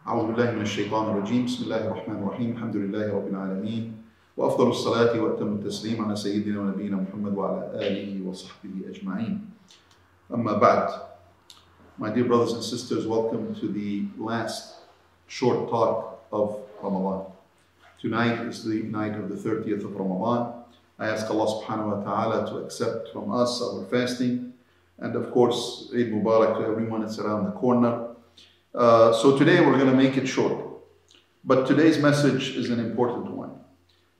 أعوذ بالله من الشيطان الرجيم بسم الله الرحمن الرحيم الحمد لله رب العالمين وأفضل الصلاة وأتم التسليم على سيدنا ونبينا محمد وعلى آله وصحبه أجمعين. Amma ba'd. My dear brothers and sisters, welcome to the last short talk of Ramadan. Tonight is the night of the 30th of Ramadan. I ask Allah subhanahu wa ta'ala to accept from us our fasting, and of course Eid Mubarak to everyone that's around the corner. So today we're going to make it short, but today's message is an important one.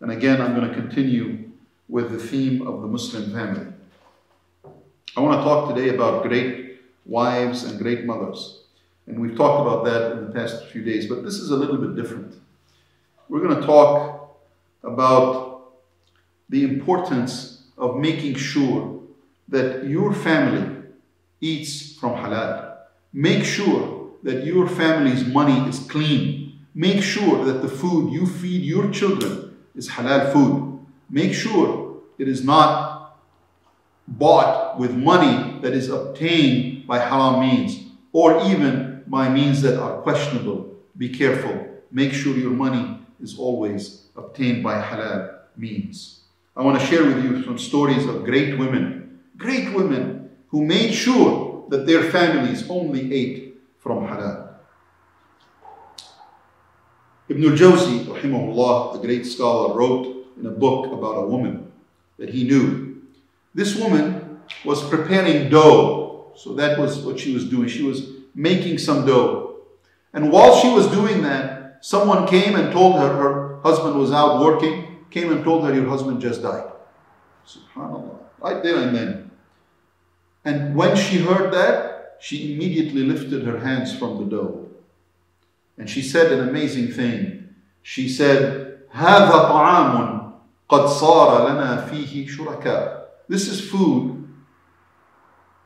And again, I'm going to continue with the theme of the Muslim family. I want to talk today about great wives and great mothers. And we've talked about that in the past few days, but this is a little bit different. We're going to talk about the importance of making sure that your family eats from halal. Make sure that your family's money is clean. Make sure that the food you feed your children is halal food. Make sure it is not bought with money that is obtained by haram means or even by means that are questionable. Be careful. Make sure your money is always obtained by halal means. I want to share with you some stories of great women who made sure that their families only ate from halal. Ibn al-Jawzi, rahimahullah, a great scholar, wrote in a book about a woman that he knew. This woman was preparing dough. So that was what she was doing. She was making some dough. And while she was doing that, someone came and told her her husband was out working, came and told her, your husband just died. SubhanAllah. Right there and then. And when she heard that, she immediately lifted her hands from the dough. And she said an amazing thing. She said, هَذَا طَعَامٌ قَدْ صَارَ لَنَا فِيهِ شُرَكَاء. This is food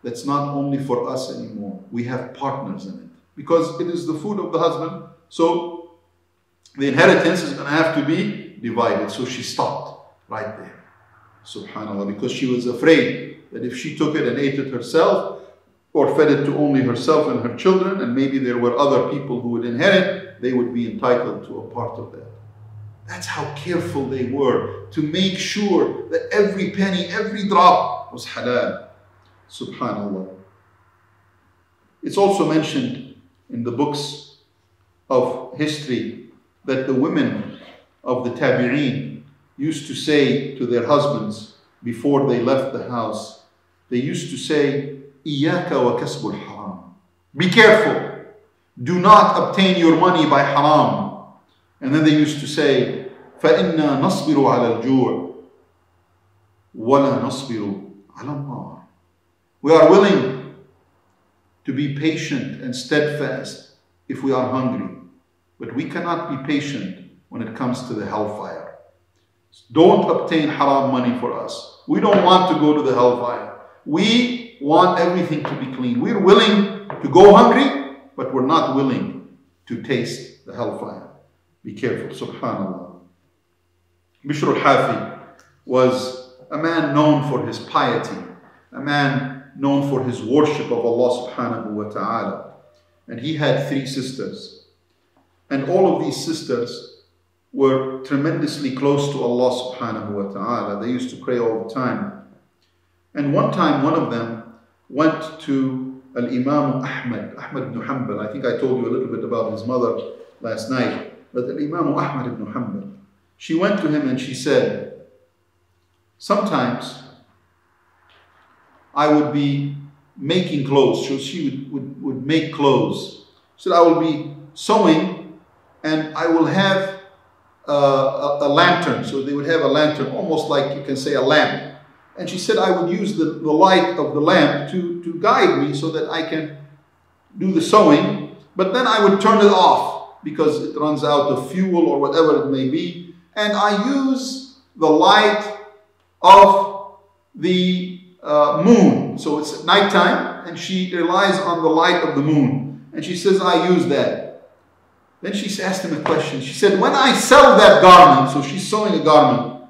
that's not only for us anymore. We have partners in it. Because it is the food of the husband. So the inheritance is going to have to be divided. So she stopped right there. SubhanAllah. Because she was afraid that if she took it and ate it herself, or fed it to only herself and her children, and maybe there were other people who would inherit, they would be entitled to a part of that. That's how careful they were to make sure that every penny, every drop was halal. SubhanAllah. It's also mentioned in the books of history that the women of the Tabi'een used to say to their husbands before they left the house, they used to say, إِيَّاكَ وَكَسْبُ الْحَرَامِ. Be careful. Do not obtain your money by haram. And then they used to say, فَإِنَّا نَصْبِرُ عَلَى الْجُوعِ وَلَا نَصْبِرُ عَلَى النَّارِ. We are willing to be patient and steadfast if we are hungry. But we cannot be patient when it comes to the hellfire. Don't obtain haram money for us. We don't want to go to the hellfire. We want everything to be clean. We're willing to go hungry, but we're not willing to taste the hellfire. Be careful. Subhanallah. Bishr al-Hafi was a man known for his piety, a man known for his worship of Allah subhanahu wa ta'ala. And he had 3 sisters. And all of these sisters were tremendously close to Allah subhanahu wa ta'ala. They used to pray all the time. And one time, one of them went to Al-Imam Ahmad ibn Hanbal. I think I told you a little bit about his mother last night. But Al-Imam Ahmad ibn Hanbal, she went to him and she said, sometimes I would be making clothes. So she would make clothes. She said, I will be sewing and I will have a lantern. So they would have a lantern, almost like you can say a lamp. And she said, I would use the light of the lamp to guide me so that I can do the sewing. But then I would turn it off because it runs out of fuel or whatever it may be. And I use the light of the moon. So it's nighttime and she relies on the light of the moon. And she says, I use that. Then she asked him a question. She said, when I sell that garment, so she's sewing a garment,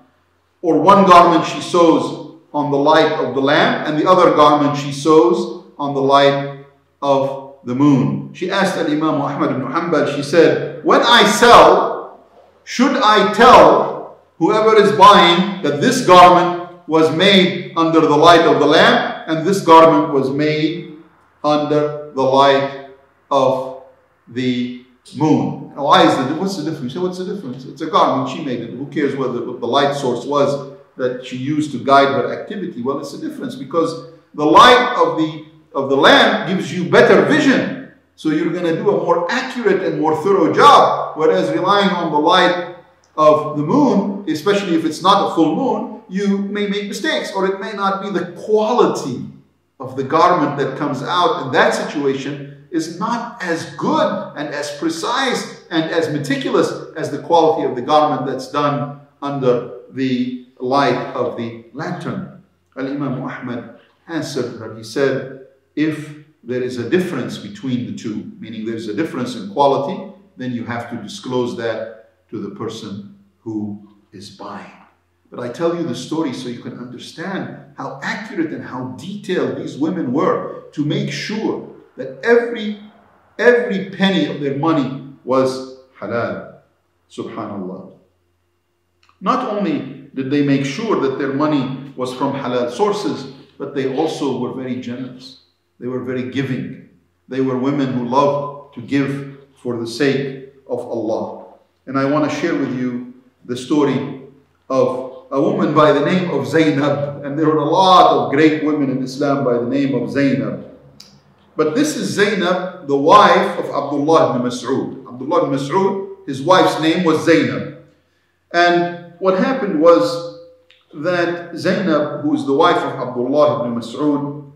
or one garment she sews on the light of the lamp, and the other garment she sews on the light of the moon. She asked Imam Ahmad ibn Hanbal, she said, when I sell, should I tell whoever is buying that this garment was made under the light of the lamp and this garment was made under the light of the moon? Why is it? What's the difference? You say, what's the difference? It's a garment, she made it. Who cares what the light source was that she used to guide her activity? Well, it's a difference because the light of the lamp gives you better vision. So you're going to do a more accurate and more thorough job. Whereas relying on the light of the moon, especially if it's not a full moon, you may make mistakes, or it may not be the quality of the garment that comes out in that situation is not as good and as precise and as meticulous as the quality of the garment that's done under the light of the lantern. Al-Imam Ahmad answered her. He said, if there is a difference between the two, meaning there's a difference in quality, then you have to disclose that to the person who is buying. But I tell you the story so you can understand how accurate and how detailed these women were to make sure that every penny of their money was halal. Subhanallah. Not only did they make sure that their money was from halal sources, but they also were very generous. They were very giving. They were women who loved to give for the sake of Allah. And I want to share with you the story of a woman by the name of Zainab. And there are a lot of great women in Islam by the name of Zainab. But this is Zainab, the wife of Abdullah ibn Mas'ud. Abdullah ibn Mas'ud, his wife's name was Zainab. And what happened was that Zainab, who is the wife of Abdullah ibn Mas'ud,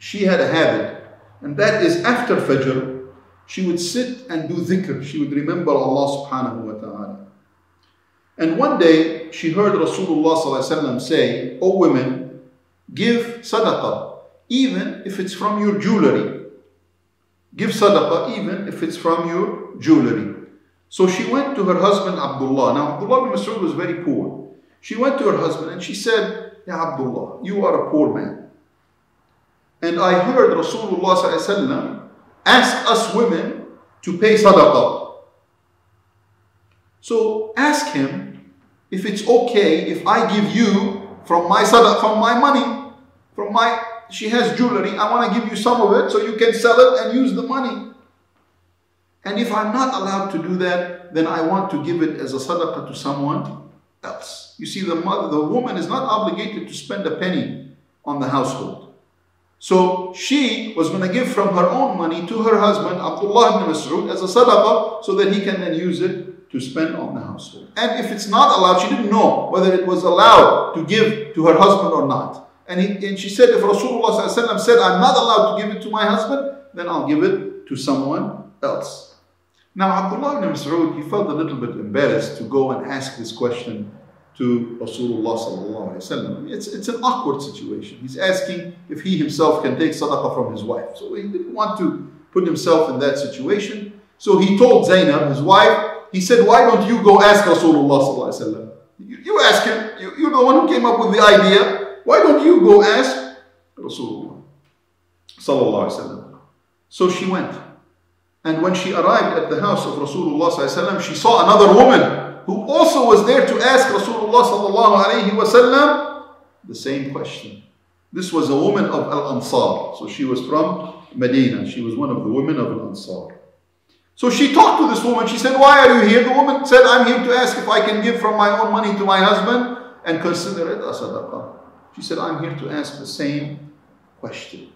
she had a habit, and that is after Fajr, she would sit and do dhikr. She would remember Allah subhanahu wa ta'ala. And one day, she heard Rasulullah sallallahu alaihi wasallam say, "O women, give sadaqah, even if it's from your jewelry. Give sadaqah, even if it's from your jewelry." So she went to her husband Abdullah. Now Abdullah ibn Mas'ud was very poor. She went to her husband and she said, "Ya Abdullah, you are a poor man. And I heard Rasulullah sallallahu alaihi wasallam ask us women to pay sadaqah. So ask him if it's okay if I give you from my sadaqah, from my money, she has jewelry, I want to give you some of it so you can sell it and use the money. And if I'm not allowed to do that, then I want to give it as a sadaqah to someone else." You see, the woman is not obligated to spend a penny on the household. So she was going to give from her own money to her husband, Abdullah ibn Mas'ud, as a sadaqah so that he can then use it to spend on the household. And if it's not allowed, she didn't know whether it was allowed to give to her husband or not. And she said, if Rasulullah said, "I'm not allowed to give it to my husband," then I'll give it to someone else. Now Abdullah ibn Mas'ud, he felt a little bit embarrassed to go and ask this question to Rasulullah sallallahu alaihi wasallam. It's an awkward situation. He's asking if he himself can take sadaqah from his wife. So he didn't want to put himself in that situation. So he told Zainab, his wife, he said, "Why don't you go ask Rasulullah sallallahu alaihi wasallam? You ask him. You're the one who came up with the idea. Why don't you go ask Rasulullah sallallahu alaihi wasallam?" So she went. And when she arrived at the house of Rasulullah sallallahu alaihi wasallam, she saw another woman who also was there to ask Rasulullah sallallahu alaihi wasallam the same question. This was a woman of Al-Ansar. So she was from Medina. She was one of the women of Al-Ansar. So she talked to this woman. She said, "Why are you here?" The woman said, "I'm here to ask if I can give from my own money to my husband and consider it a sadaqah." She said, "I'm here to ask the same question."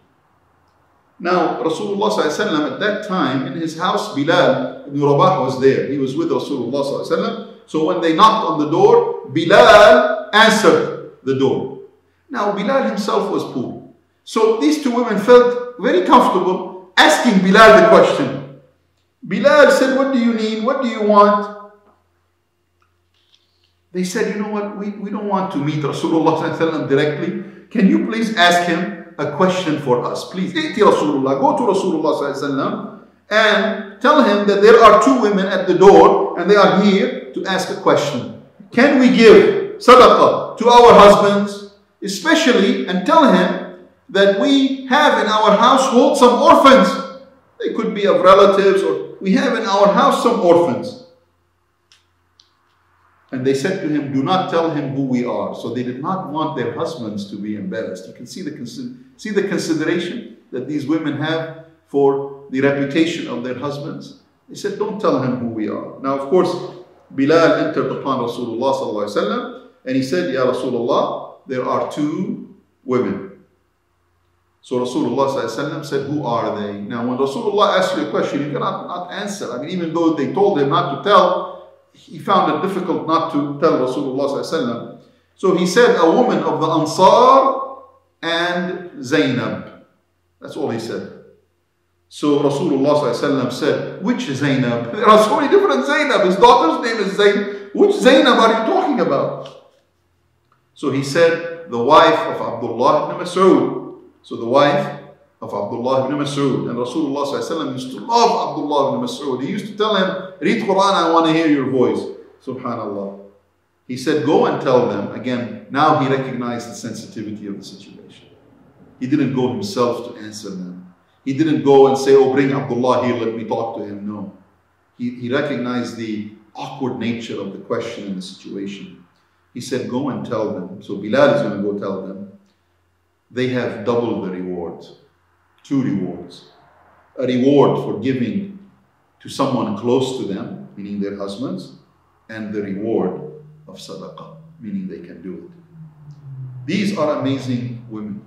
Now, Rasulullah ﷺ at that time, in his house, Bilal ibn Rabah was there. He was with Rasulullah ﷺ. So when they knocked on the door, Bilal answered the door. Now, Bilal himself was poor. So these two women felt very comfortable asking Bilal the question. Bilal said, "What do you need? What do you want?" They said, "You know what? We don't want to meet Rasulullah ﷺ directly. Can you please ask him a question for us? Please, Rasulullah, go to Rasulullah ﷺ and tell him that there are two women at the door and they are here to ask a question. Can we give sadaqah to our husbands, especially, and tell him that we have in our household some orphans They could be of relatives, or we have in our house some orphans. And they said to him, do not tell him who we are. So they did not want their husbands to be embarrassed. You can see the consideration that these women have for the reputation of their husbands. They said, don't tell him who we are. Now, of course, Bilal entered upon Rasulullah sallallahu alaihi wasallam, and he said, Ya Rasulullah, there are two women. So Rasulullah sallallahu alaihi wasallam said, who are they? Now, when Rasulullah asks you a question, you cannot not answer. I mean, even though they told him not to tell, he found it difficult not to tell Rasulullah sallallahu alaihi wasallam. So he said, a woman of the Ansar and Zainab. That's all he said. So Rasulullah sallallahu alaihi wasallam said, which Zainab? There are so many different Zainab. His daughter's name is Zainab. Which Zainab are you talking about? So he said, the wife of Abdullah ibn Mas'ud. So the wife of Abdullah ibn Mas'ud. And Rasulullah sallallahu alaihi wasallam used to love Abdullah ibn Mas'ud. He used to tell him, read Quran, I want to hear your voice. Subhanallah. He said, go and tell them. Again, now he recognized the sensitivity of the situation. He didn't go himself to answer them. He didn't go and say, oh, bring Abdullah here, let me talk to him. No. He recognized the awkward nature of the question and the situation. He said, go and tell them. So Bilal is going to go tell them. They have double the rewards. Two rewards. A reward for giving to someone close to them, meaning their husbands, and the reward of sadaqah, meaning they can do it. These are amazing women.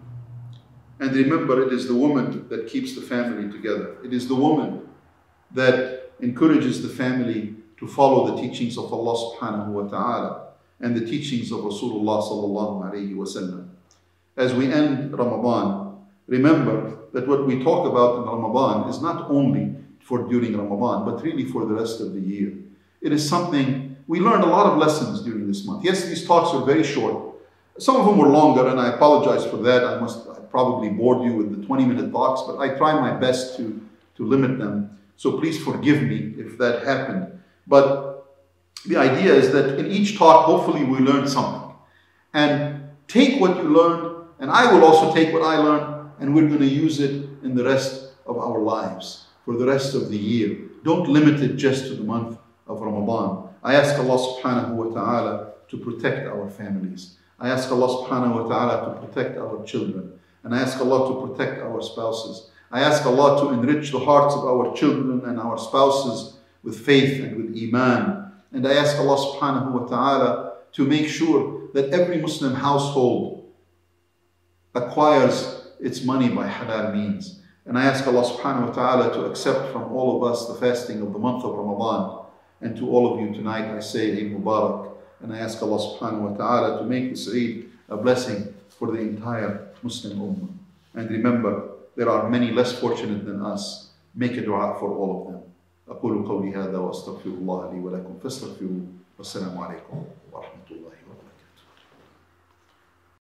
And remember, it is the woman that keeps the family together. It is the woman that encourages the family to follow the teachings of Allah subhanahu wa ta'ala and the teachings of Rasulullah sallallahu alayhi wa sallam. As we end Ramadan, remember that what we talk about in Ramadan is not only for during Ramadan, but really for the rest of the year. It is something, we learned a lot of lessons during this month. Yes, these talks are very short. Some of them were longer, and I apologize for that. I probably bored you with the 20-minute talks, but I try my best to limit them. So please forgive me if that happened. But the idea is that in each talk, hopefully we learn something. And take what you learned, and I will also take what I learned, and we're going to use it in the rest of our lives, for the rest of the year. Don't limit it just to the month of Ramadan. I ask Allah subhanahu wa ta'ala to protect our families. I ask Allah subhanahu wa ta'ala to protect our children. And I ask Allah to protect our spouses. I ask Allah to enrich the hearts of our children and our spouses with faith and with iman. And I ask Allah subhanahu wa ta'ala to make sure that every Muslim household acquires its money by halal means. And I ask Allah subhanahu wa ta'ala to accept from all of us the fasting of the month of Ramadan. And to all of you tonight I say Eid Mubarak. And I ask Allah subhanahu wa ta'ala to make this Eid a blessing for the entire Muslim Ummah. And remember, there are many less fortunate than us. Make a dua for all of them. أقول قولي هذا وأستغفر الله لي ولكم فاستغفروه والسلام عليكم ورحمة الله.